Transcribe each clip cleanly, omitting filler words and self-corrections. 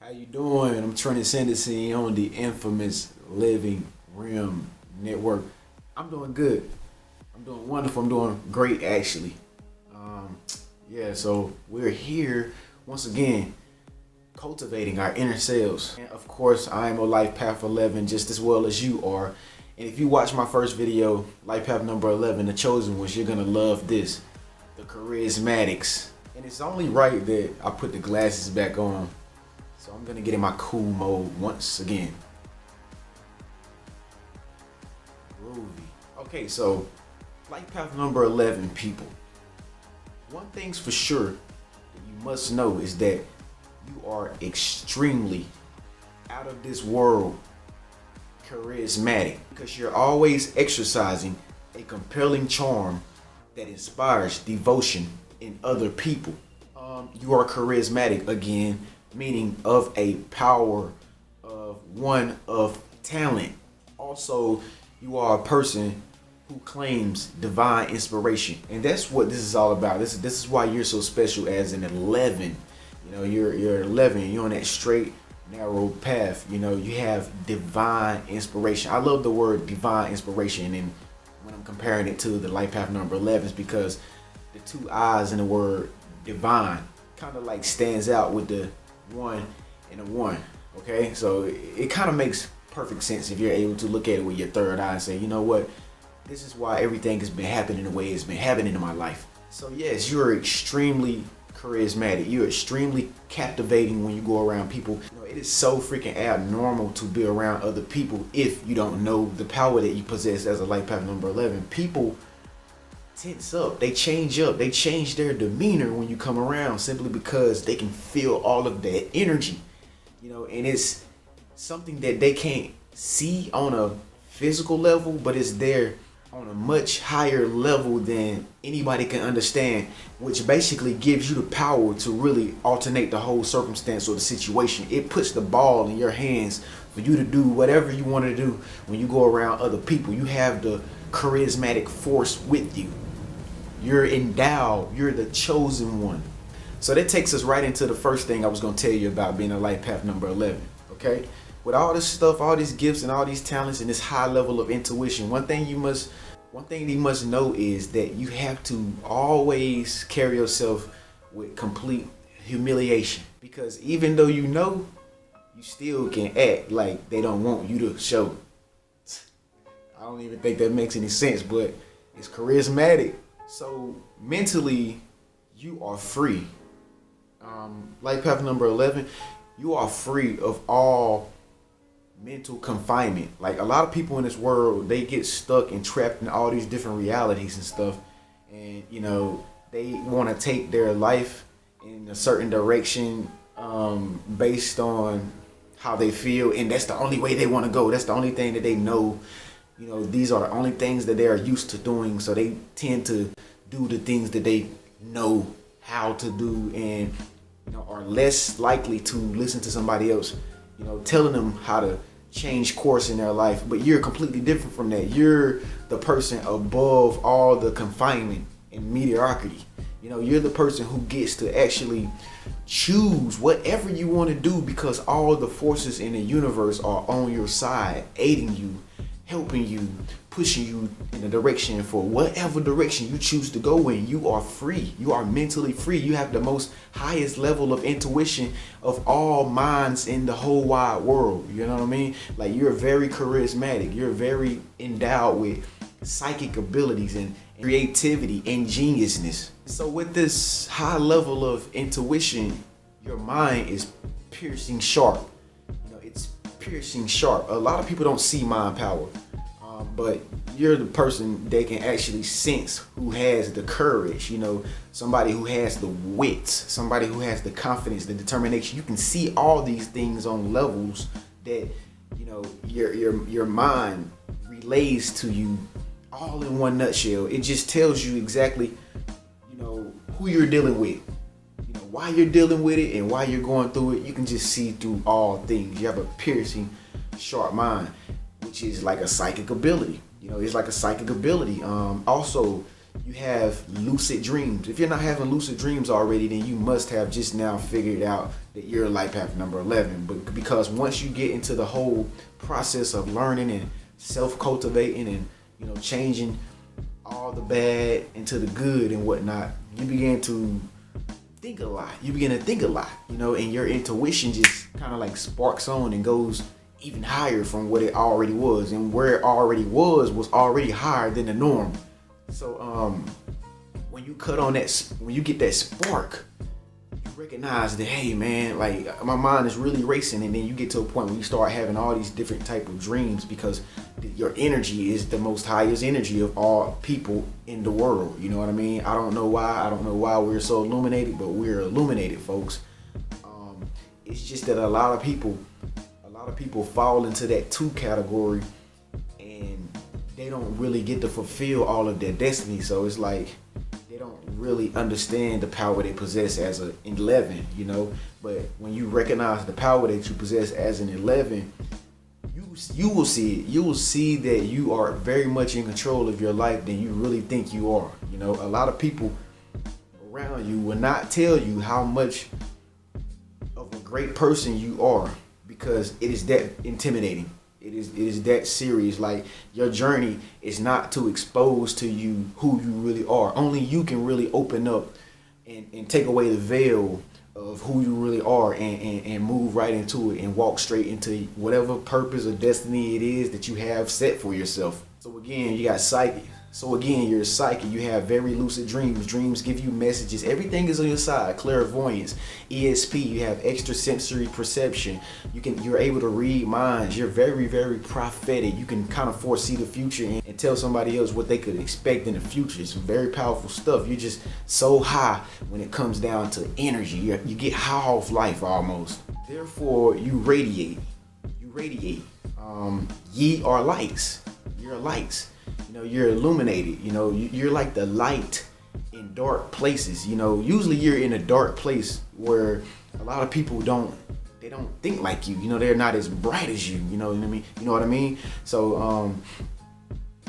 How you doing? I'm Trenius on the infamous Living Rim Network. I'm doing good. I'm doing wonderful. I'm doing great, actually. Um, so we're here once again, cultivating our inner selves. And of course, I am a Life Path 11 just as well as you are. And if you watch my first video, Life Path number 11, the chosen ones, you're gonna love this, the Charismatics. And it's only right that I put the glasses back on. So I'm gonna get in my cool mode once again. Groovy. Okay, so Life Path number 11, people. One thing's for sure that you must know is that you are extremely out of this world charismatic, because you're always exercising a compelling charm that inspires devotion in other people. You are charismatic again, meaning of a power of one of talent. Also, you are a person who claims divine inspiration, and that's what this is all about. This is why you're so special as an 11. You know, you're 11. You're on that straight, narrow path. You know, you have divine inspiration. I love the word divine inspiration, and when I'm comparing it to the life path number 11, is because the two eyes in the word divine kind of like stands out with the one and a one. Okay, so it kind of makes perfect sense if you're able to look at it with your third eye and say, you know what, this is why everything has been happening the way it's been happening in my life. So yes, you're extremely charismatic. You're extremely captivating when you go around people. You know, it is so freaking abnormal to be around other people if you don't know the power that you possess as a life path number 11. People tense up, they change their demeanor when you come around, simply because they can feel all of that energy. You know, and it's something that they can't see on a physical level, but it's there on a much higher level than anybody can understand, which basically gives you the power to really alternate the whole circumstance or the situation. It puts the ball in your hands for you to do whatever you want to do when you go around other people. You have the charismatic force with you. You're endowed. You're the chosen one. So that takes us right into the first thing I was going to tell you about being a life path number 11. Okay? With all this stuff, all these gifts and all these talents and this high level of intuition, one thing you must know is that you have to always carry yourself with complete humiliation. Because even though you know, you still can act like they don't want you to show. I don't even think that makes any sense, but it's charismatic. So mentally, you are free. Life path number 11, you are free of all mental confinement. Like, a lot of people in this world, they get stuck and trapped in all these different realities and stuff, and you know, they want to take their life in a certain direction based on how they feel, and that's the only way they want to go. That's the only thing that they know. You know, these are the only things that they are used to doing, so they tend to do the things that they know how to do, and you know, are less likely to listen to somebody else, you know, telling them how to change course in their life. But you're completely different from that. You're the person above all the confinement and mediocrity. You know, you're the person who gets to actually choose whatever you want to do, because all the forces in the universe are on your side, aiding you, helping you, pushing you in the direction for whatever direction you choose to go in. You are free. You are mentally free. You have the most highest level of intuition of all minds in the whole wide world. You know what I mean? Like, you're very charismatic. You're very endowed with psychic abilities and creativity and geniusness. So with this high level of intuition, your mind is piercing sharp. You know, it's piercing sharp. A lot of people don't see mind power, but you're the person that can actually sense who has the courage. You know, somebody who has the wit, somebody who has the confidence, the determination. You can see all these things on levels that, you know, your mind relays to you all in one nutshell. It just tells you exactly, you know, who you're dealing with, you know, why you're dealing with it, and why you're going through it. You can just see through all things. You have a piercing sharp mind, which is like a psychic ability. You know, it's like a psychic ability. Also, you have lucid dreams. If you're not having lucid dreams already, then you must have just now figured out that you're life path number 11. But because once you get into the whole process of learning and self-cultivating and, you know, changing all the bad into the good and whatnot, you begin to think a lot. You know, and your intuition just kind of like sparks on and goes even higher from what it already was. And where it already was already higher than the norm. So when you cut on that, when you get that spark, you recognize that, hey man, like my mind is really racing, and then you get to a point where you start having all these different type of dreams because your energy is the most highest energy of all people in the world. You know what I mean? I don't know why we're so illuminated, but we're illuminated, folks. It's just that a lot of people fall into that 2 category, and they don't really get to fulfill all of their destiny. So it's like they don't really understand the power they possess as an 11, you know. But when you recognize the power that you possess as an 11, you will see it. You will see that you are very much in control of your life than you really think you are. You know, a lot of people around you will not tell you how much of a great person you are, because it is that intimidating. It is that serious. Like, your journey is not to expose to you who you really are. Only you can really open up and take away the veil of who you really are and move right into it and walk straight into whatever purpose or destiny it is that you have set for yourself. So again, you got psychic. So again, you're psychic. You have very lucid dreams. Dreams give you messages. Everything is on your side. Clairvoyance, ESP. You have extrasensory perception. You're able to read minds. You're very, very prophetic. You can kind of foresee the future and tell somebody else what they could expect in the future. It's some very powerful stuff. You're just so high when it comes down to energy. You get high off life almost. Therefore, you radiate. Ye are lights. You're lights. You know, you're illuminated. You know, you're like the light in dark places. You know, usually you're in a dark place where a lot of people don't think like you. You know, they're not as bright as you. You know what I mean? You know what I mean? So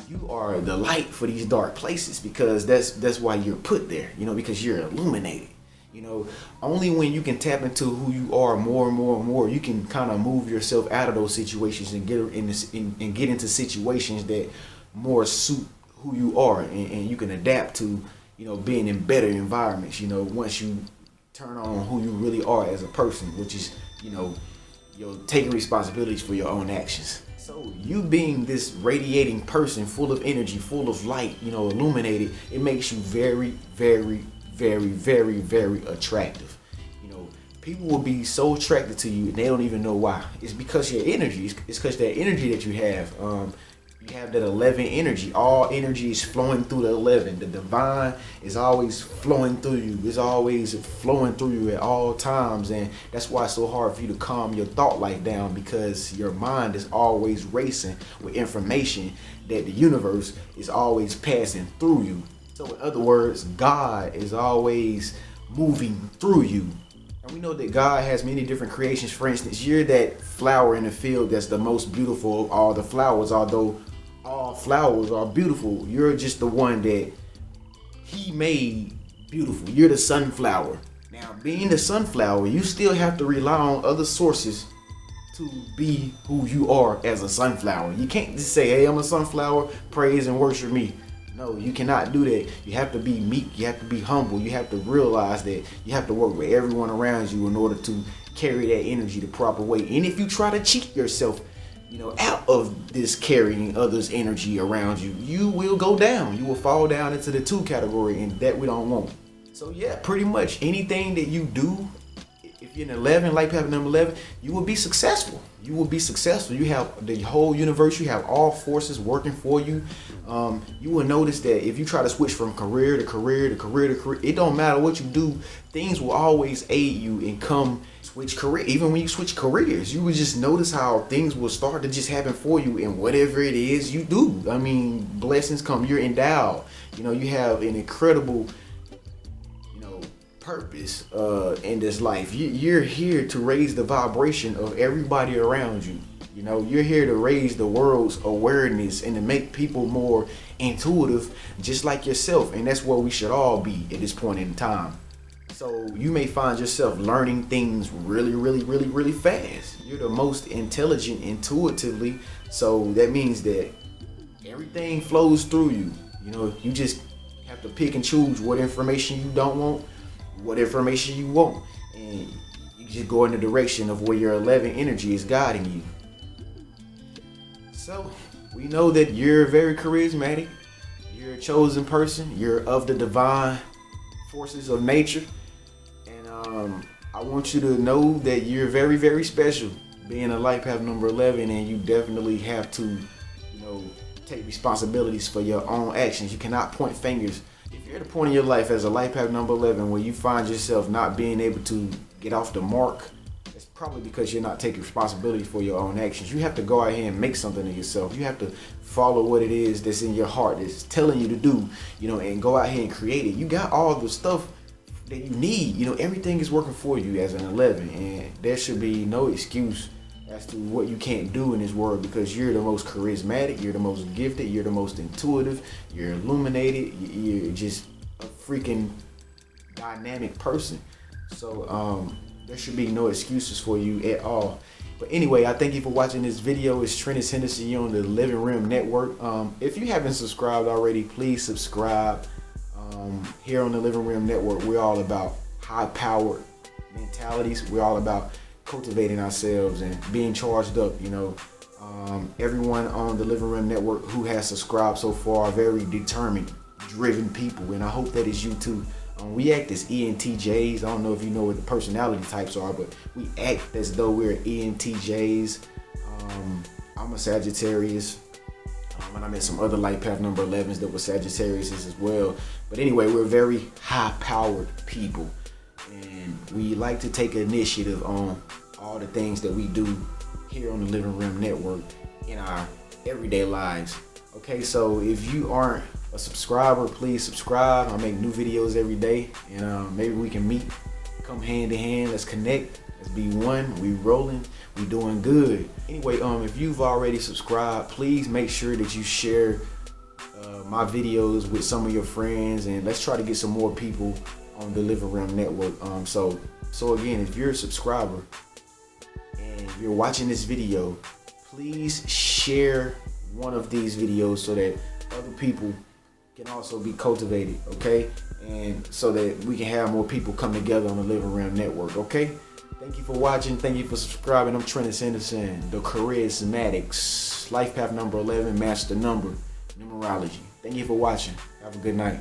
you are the light for these dark places, because that's why you're put there. You know, because you're illuminated. You know, only when you can tap into who you are more and more and more, you can kind of move yourself out of those situations and get into situations that more suit who you are, and you can adapt to, you know, being in better environments. You know, once you turn on who you really are as a person, which is, you know, you're taking responsibilities for your own actions. So you being this radiating person, full of energy, full of light, you know, illuminated, it makes you very, very, very, very, very attractive. You know, people will be so attracted to you and they don't even know why. It's because your energy. It's because that energy that you have. You have that 11 energy. All energy is flowing through the 11. The divine is always flowing through you. It's always flowing through you at all times. And that's why it's so hard for you to calm your thought life down, because your mind is always racing with information that the universe is always passing through you. So in other words, God is always moving through you. And we know that God has many different creations. For instance, you're that flower in the field that's the most beautiful of all the flowers. Although all flowers are beautiful, you're just the one that He made beautiful. You're the sunflower. Now, being the sunflower, you still have to rely on other sources to be who you are as a sunflower. You can't just say, hey, I'm a sunflower, praise and worship me. No, you cannot do that. You have to be meek. You have to be humble. You have to realize that you have to work with everyone around you in order to carry that energy the proper way. And if you try to cheat yourself, you know, out of this carrying others' energy around you, you will go down. You will fall down into the 2 category, and that we don't want. So yeah, pretty much anything that you do, if you're an 11, life path number 11, you will be successful. You will be successful. You have the whole universe. You have all forces working for you. You will notice that if you try to switch from career to career to career to career, it don't matter what you do. Things will always aid you and come switch career. Even when you switch careers, you will just notice how things will start to just happen for you in whatever it is you do. I mean, blessings come. You're endowed. You know, you have an incredible, purpose in this life. You're here to raise the vibration of everybody around you. You know, you're here to raise the world's awareness and to make people more intuitive, just like yourself. And that's where we should all be at this point in time. So you may find yourself learning things really, really, really, really fast. You're the most intelligent intuitively. So that means that everything flows through you. You know, you just have to pick and choose what information you don't want, what information you want. And you just go in the direction of where your 11 energy is guiding you. So we know that you're very charismatic. You're a chosen person. You're of the divine forces of nature. And I want you to know that you're very, very special being a life path number 11, and you definitely have to, you know, take responsibilities for your own actions. You cannot point fingers. If you're at a point in your life as a life path number 11 where you find yourself not being able to get off the mark, it's probably because you're not taking responsibility for your own actions. You have to go out here and make something of yourself. You have to follow what it is that's in your heart, that's telling you to do, you know, and go out here and create it. You got all the stuff that you need. You know, everything is working for you as an 11, and there should be no excuse as to what you can't do in this world, because you're the most charismatic, you're the most gifted, you're the most intuitive, you're illuminated, you're just a freaking dynamic person. So there should be no excuses for you at all. But anyway, I thank you for watching this video. It's Trenius Henderson. You're on the Living Realm Network. If you haven't subscribed already, please subscribe. Here on the Living Realm Network, we're all about high-powered mentalities. We're all about cultivating ourselves and being charged up. You know, everyone on the Living Realm Network who has subscribed so far are very determined, driven people, and I hope that is you too. We act as ENTJs. I don't know if you know what the personality types are, but we act as though we're ENTJs. I'm a Sagittarius. And I met some other life path number 11s that were Sagittarius as well. But anyway, we're very high-powered people, and we like to take initiative on all the things that we do here on the Living Realm Network in our everyday lives. Okay, so if you aren't a subscriber, please subscribe. I make new videos every day, and maybe we can meet, come hand in hand. Let's connect. Let's be one. We rolling. We doing good. Anyway, if you've already subscribed, please make sure that you share my videos with some of your friends, and let's try to get some more people on the Living Realm Network. So again, if you're a subscriber and you're watching this video, please share one of these videos so that other people can also be cultivated, okay? And so that we can have more people come together on the Living Realm Network, okay? Thank you for watching. Thank you for subscribing. I'm Trenius Henderson, the Charismatics, life path number 11, master number, numerology. Thank you for watching. Have a good night.